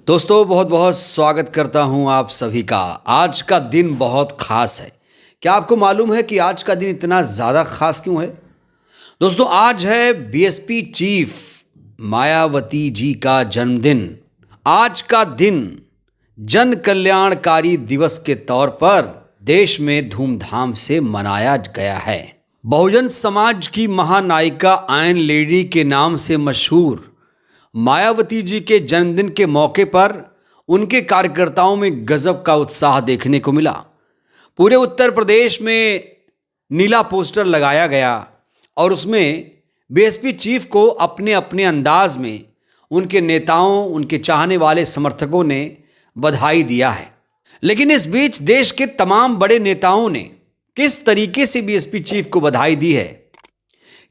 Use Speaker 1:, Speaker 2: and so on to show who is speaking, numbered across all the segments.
Speaker 1: दोस्तों बहुत बहुत स्वागत करता हूं आप सभी का। आज का दिन बहुत खास है। क्या आपको मालूम है कि आज का दिन इतना ज़्यादा खास क्यों है? दोस्तों आज है बीएसपी चीफ मायावती जी का जन्मदिन। आज का दिन जन कल्याणकारी दिवस के तौर पर देश में धूमधाम से मनाया गया है। बहुजन समाज की महानायिका आयरन लेडी के नाम से मशहूर मायावती जी के जन्मदिन के मौके पर उनके कार्यकर्ताओं में गजब का उत्साह देखने को मिला। पूरे उत्तर प्रदेश में नीला पोस्टर लगाया गया और उसमें बीएसपी चीफ को अपने अपने अंदाज में उनके नेताओं, उनके चाहने वाले समर्थकों ने बधाई दिया है। लेकिन इस बीच देश के तमाम बड़े नेताओं ने किस तरीके से बीएसपी चीफ को बधाई दी है,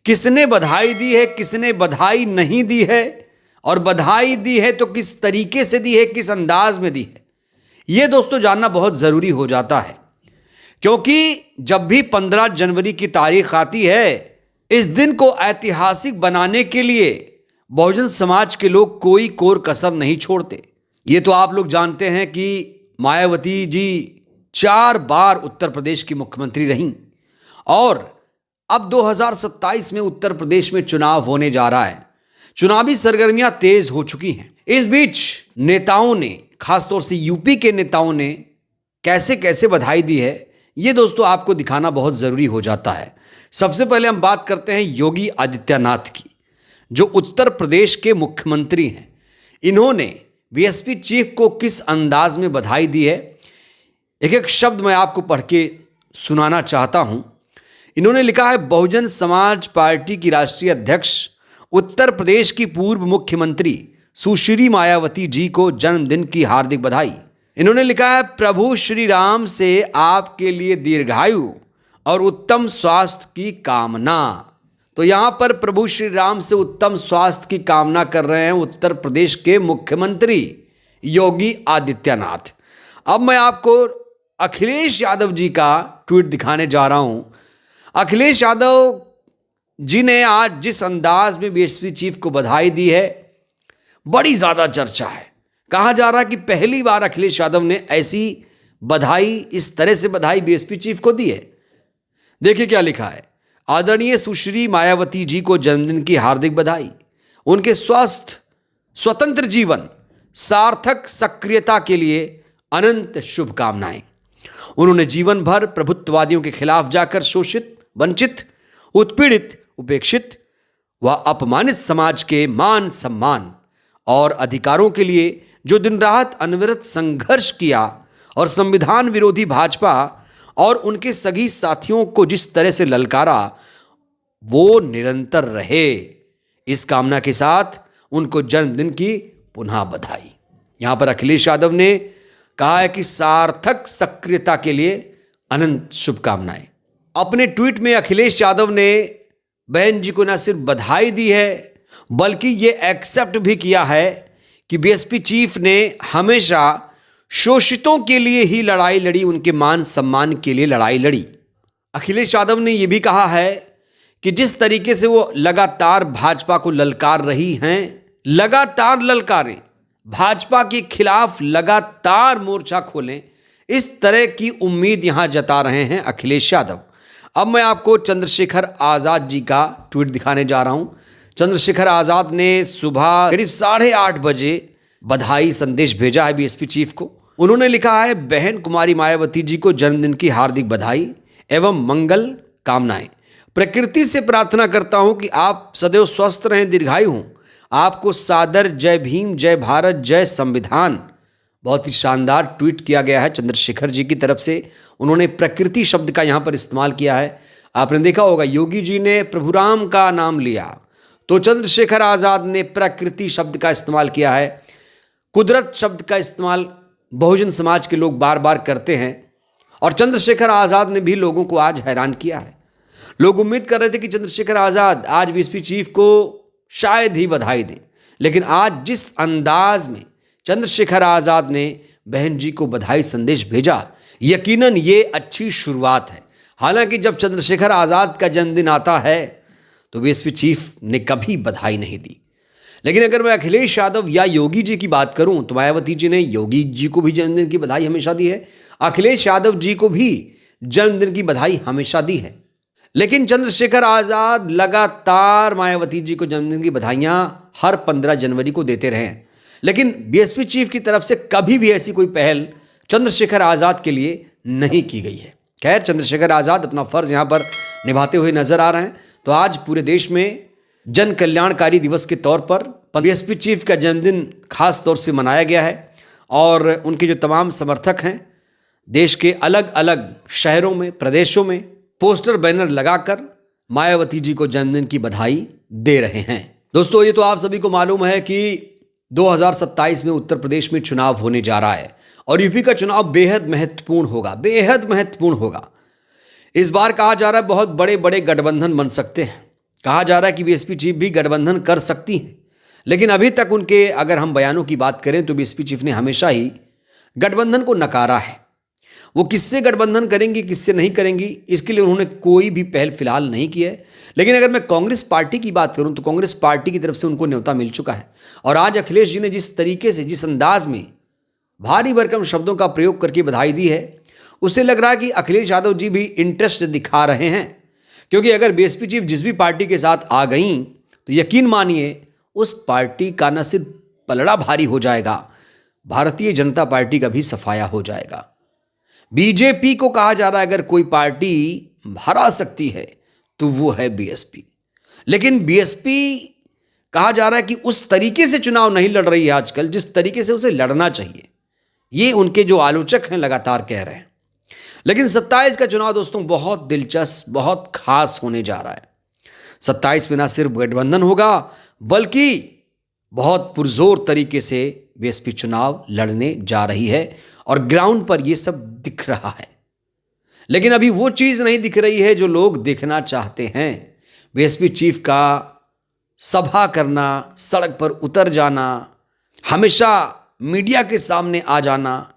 Speaker 1: किसने बधाई दी है, किसने बधाई नहीं दी है, और बधाई दी है तो किस तरीके से दी है, किस अंदाज में दी है, यह दोस्तों जानना बहुत ज़रूरी हो जाता है। क्योंकि जब भी 15 जनवरी की तारीख आती है, इस दिन को ऐतिहासिक बनाने के लिए बहुजन समाज के लोग कोई कोर कसर नहीं छोड़ते। ये तो आप लोग जानते हैं कि मायावती जी 4 बार उत्तर प्रदेश की मुख्यमंत्री रहीं और अब 2027 में उत्तर प्रदेश में चुनाव होने जा रहा है। चुनावी सरगर्मियां तेज हो चुकी हैं। इस बीच नेताओं ने, खासतौर से यूपी के नेताओं ने कैसे कैसे बधाई दी है, ये दोस्तों आपको दिखाना बहुत ज़रूरी हो जाता है। सबसे पहले हम बात करते हैं योगी आदित्यनाथ की, जो उत्तर प्रदेश के मुख्यमंत्री हैं। इन्होंने बीएसपी चीफ को किस अंदाज में बधाई दी है, एक एक शब्द मैं आपको पढ़ के सुनाना चाहता हूं। इन्होंने लिखा है, बहुजन समाज पार्टी की राष्ट्रीय अध्यक्ष उत्तर प्रदेश की पूर्व मुख्यमंत्री सुश्री मायावती जी को जन्मदिन की हार्दिक बधाई। इन्होंने लिखा है, प्रभु श्री राम से आपके लिए दीर्घायु और उत्तम स्वास्थ्य की कामना। तो यहां पर प्रभु श्री राम से उत्तम स्वास्थ्य की कामना कर रहे हैं उत्तर प्रदेश के मुख्यमंत्री योगी आदित्यनाथ। अब मैं आपको अखिलेश यादव जी का ट्वीट दिखाने जा रहा हूं। अखिलेश यादव जी ने आज जिस अंदाज में बीएसपी चीफ को बधाई दी है, बड़ी ज़्यादा चर्चा है। कहा जा रहा है कि पहली बार अखिलेश यादव ने ऐसी बधाई, इस तरह से बधाई बीएसपी चीफ को दी है। देखिए क्या लिखा है, आदरणीय सुश्री मायावती जी को जन्मदिन की हार्दिक बधाई। उनके स्वस्थ, स्वतंत्र जीवन, सार्थक सक्रियता के लिए अनंत शुभकामनाएं। उन्होंने जीवन भर प्रभुत्ववादियों के खिलाफ जाकर शोषित, वंचित, उत्पीड़ित, उपेक्षित व अपमानित समाज के मान सम्मान और अधिकारों के लिए जो दिन रात अनवरत संघर्ष किया और संविधान विरोधी भाजपा और उनके सगी साथियों को जिस तरह से ललकारा, वो निरंतर रहे। इस कामना के साथ उनको जन्मदिन की पुनः बधाई। यहां पर अखिलेश यादव ने कहा है कि सार्थक सक्रियता के लिए अनंत शुभकामनाएं। अपने ट्वीट में अखिलेश यादव ने बहन जी को न सिर्फ बधाई दी है, बल्कि ये एक्सेप्ट भी किया है कि बीएसपी चीफ ने हमेशा शोषितों के लिए ही लड़ाई लड़ी, उनके मान सम्मान के लिए लड़ाई लड़ी। अखिलेश यादव ने यह भी कहा है कि जिस तरीके से वो लगातार भाजपा को ललकार रही हैं, लगातार ललकारें, भाजपा के खिलाफ लगातार मोर्चा खोलें, इस तरह की उम्मीद यहां जता रहे हैं अखिलेश यादव। अब मैं आपको चंद्रशेखर आज़ाद जी का ट्वीट दिखाने जा रहा हूं। चंद्रशेखर आज़ाद ने सुबह करीब 8:30 बजे बधाई संदेश भेजा है बीएसपी चीफ को। उन्होंने लिखा है, बहन कुमारी मायावती जी को जन्मदिन की हार्दिक बधाई एवं मंगल कामनाएं। प्रकृति से प्रार्थना करता हूं कि आप सदैव स्वस्थ रहें, दीर्घायु हों। आपको सादर जय भीम, जय भारत, जय संविधान। बहुत ही शानदार ट्वीट किया गया है चंद्रशेखर जी की तरफ से। उन्होंने प्रकृति शब्द का यहाँ पर इस्तेमाल किया है। आपने देखा होगा, योगी जी ने प्रभु राम का नाम लिया तो चंद्रशेखर आज़ाद ने प्रकृति शब्द का इस्तेमाल किया है। कुदरत शब्द का इस्तेमाल बहुजन समाज के लोग बार बार करते हैं और चंद्रशेखर आज़ाद ने भी लोगों को आज हैरान किया है। लोग उम्मीद कर रहे थे कि चंद्रशेखर आज़ाद आज बीएसपी चीफ को शायद ही बधाई दें, लेकिन आज जिस अंदाज में चंद्रशेखर आज़ाद ने बहन जी को बधाई संदेश भेजा, यकीनन ये अच्छी शुरुआत है। हालांकि जब चंद्रशेखर आज़ाद का जन्मदिन आता है तो बीएसपी चीफ ने कभी बधाई नहीं दी, लेकिन अगर मैं अखिलेश यादव या योगी जी की बात करूं तो मायावती जी ने योगी जी को भी जन्मदिन की बधाई हमेशा दी है, अखिलेश यादव जी को भी जन्मदिन की बधाई हमेशा दी है। लेकिन चंद्रशेखर आजाद लगातार मायावती जी को जन्मदिन की बधाइयां हर 15 जनवरी को देते रहे हैं, लेकिन बीएसपी चीफ की तरफ से कभी भी ऐसी कोई पहल चंद्रशेखर आजाद के लिए नहीं की गई है। खैर, चंद्रशेखर आजाद अपना फर्ज यहां पर निभाते हुए नजर आ रहे हैं। तो आज पूरे देश में जन कल्याणकारी दिवस के तौर पर बीएसपी चीफ का जन्मदिन खास तौर से मनाया गया है और उनके जो तमाम समर्थक हैं देश के अलग अलग शहरों में, प्रदेशों में पोस्टर बैनर लगाकर मायावती जी को जन्मदिन की बधाई दे रहे हैं। दोस्तों, ये तो आप सभी को मालूम है कि 2027 में उत्तर प्रदेश में चुनाव होने जा रहा है और यूपी का चुनाव बेहद महत्वपूर्ण होगा, बेहद महत्वपूर्ण होगा। इस बार कहा जा रहा है बहुत बड़े बड़े गठबंधन बन सकते हैं। कहा जा रहा है कि बीएसपी चीफ भी गठबंधन कर सकती हैं, लेकिन अभी तक उनके अगर हम बयानों की बात करें तो बीएसपी चीफ ने हमेशा ही गठबंधन को नकारा है। वो किससे गठबंधन करेंगी, किससे नहीं करेंगी, इसके लिए उन्होंने कोई भी पहल फिलहाल नहीं की है। लेकिन अगर मैं कांग्रेस पार्टी की बात करूं तो कांग्रेस पार्टी की तरफ से उनको न्योता मिल चुका है और आज अखिलेश जी ने जिस तरीके से, जिस अंदाज में भारी भरकम शब्दों का प्रयोग करके बधाई दी है, उससे लग रहा है कि अखिलेश यादव जी भी इंटरेस्ट दिखा रहे हैं। क्योंकि अगर बीएसपी चीफ जिस भी पार्टी के साथ आ गई तो यकीन मानिए उस पार्टी का न सिर्फ पलड़ा भारी हो जाएगा, भारतीय जनता पार्टी का भी सफाया हो जाएगा। बीजेपी को कहा जा रहा है अगर कोई पार्टी हरा सकती है तो वो है बीएसपी। लेकिन बीएसपी कहा जा रहा है कि उस तरीके से चुनाव नहीं लड़ रही है आजकल जिस तरीके से उसे लड़ना चाहिए। ये उनके जो आलोचक हैं लगातार कह रहे हैं। लेकिन 27 का चुनाव दोस्तों बहुत दिलचस्प, बहुत खास होने जा रहा है। 27 में ना सिर्फ गठबंधन होगा बल्कि बहुत पुरजोर तरीके से बीएसपी चुनाव लड़ने जा रही है और ग्राउंड पर यह सब दिख रहा है। लेकिन अभी वो चीज नहीं दिख रही है जो लोग देखना चाहते हैं। बीएसपी चीफ का सभा करना, सड़क पर उतर जाना, हमेशा मीडिया के सामने आ जाना,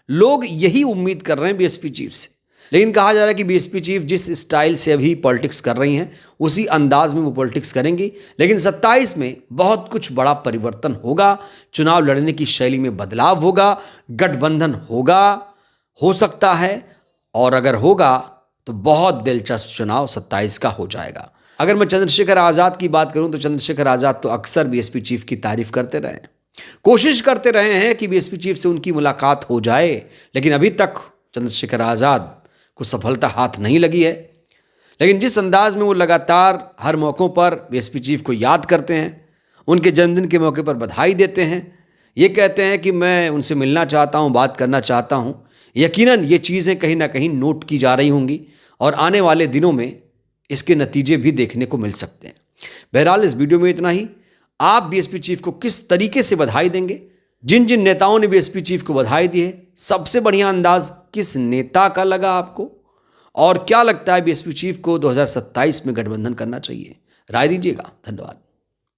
Speaker 1: लोग यही उम्मीद कर रहे हैं बीएसपी चीफ से। लेकिन कहा जा रहा है कि बीएसपी चीफ जिस स्टाइल से अभी पॉलिटिक्स कर रही हैं उसी अंदाज में वो पॉलिटिक्स करेंगी। लेकिन 27 में बहुत कुछ बड़ा परिवर्तन होगा, चुनाव लड़ने की शैली में बदलाव होगा, गठबंधन होगा, हो सकता है, और अगर होगा तो बहुत दिलचस्प चुनाव 27 का हो जाएगा। अगर मैं चंद्रशेखर आज़ाद की बात करूं तो चंद्रशेखर आज़ाद तो अक्सर बीएसपी चीफ की तारीफ करते रहे हैं, कोशिश करते रहे हैं कि बीएसपी चीफ से उनकी मुलाकात हो जाए, लेकिन अभी तक चंद्रशेखर आज़ाद को सफलता हाथ नहीं लगी है। लेकिन जिस अंदाज में वो लगातार हर मौक़ों पर बीएसपी चीफ को याद करते हैं, उनके जन्मदिन के मौके पर बधाई देते हैं, ये कहते हैं कि मैं उनसे मिलना चाहता हूँ, बात करना चाहता हूँ, यकीनन ये चीज़ें कहीं ना कहीं नोट की जा रही होंगी और आने वाले दिनों में इसके नतीजे भी देखने को मिल सकते हैं। बहरहाल इस वीडियो में इतना ही। आप बीएसपी चीफ को किस तरीके से बधाई देंगे? जिन जिन नेताओं ने बीएसपी चीफ को बधाई दी है, सबसे बढ़िया अंदाज किस नेता का लगा आपको? और क्या लगता है बीएसपी चीफ को 2027 में गठबंधन करना चाहिए? राय दीजिएगा। धन्यवाद।